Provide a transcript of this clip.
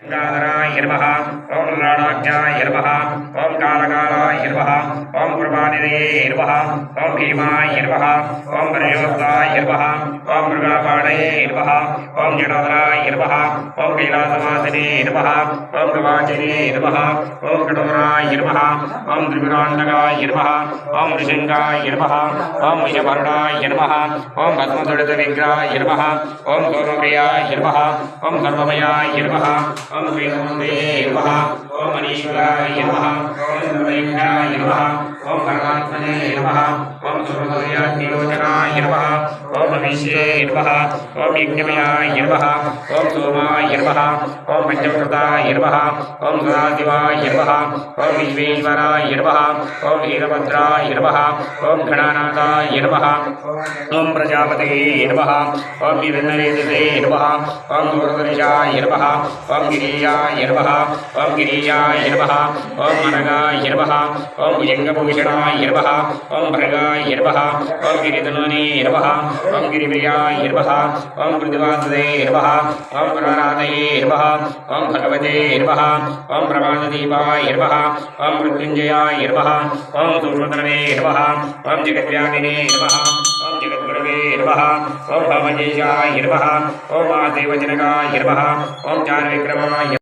गंगाधराय नमः ओम राणाख्याय नमः ओम कालकालाय नमः ओम प्रभानिधये नमः ओम भीमाय नमः ओम प्रयोक्ताय नमः ओम मृगापाणये नमः ओम जटाधराय नमः ओम कैलासवासिने नमः ओम प्रवाचिने नमः ओम कठोराय नमः ओम त्रिपुरांडकाय नमः ओम ऋषिंगाय नमः ओम विषभरणाय नमः ओम भस्मदुरितविग्रहाय नमः ओम सोमप्रियाय नमः ओम सर्वमयाय नमः ओम श्रीमते नमः ओम मनीश्वराय नमः ओम सर्वलिंगाय नमः ओम परमात्मने नमः ओम सर्वोदयात्मयोजनाय नमः ओम विश्वे नमः ओम यज्ञमयाय नमः ओम सोमाय नमः ओम पंचवक्ताय नमः ओम सदाशिवाय नमः ओम विश्वेश्वराय नमः ओम वीरभद्राय नमः ओम गणानाथाय नमः ओम प्रजापतये नमः ओम विभिन्नरेतसे नमः ओम दूरदर्शाय नमः ओम गिरीशाय नमः ओम गिरीशाय नमः ओम मनगाय नमः ओम भुजंगभूषणाय नमः ओम भृगाय नमः ओम गिरिधनुने नमः ओम गिरिप्रियाय नमः ओम पृथ्वीवासदे नमः ओम प्रराधये नमः ओम भगवते नमः ओम प्रभातदीपाय नमः ओम मृत्युंजयाय नमः ओम सूक्ष्मतरवे नमः ओम जगद्व्यापिने नमः ओम जगद्गुरवे नमः ओम भवजेशाय नमः ओम आदेवजनकाय नमः ओम चारविक्रमाय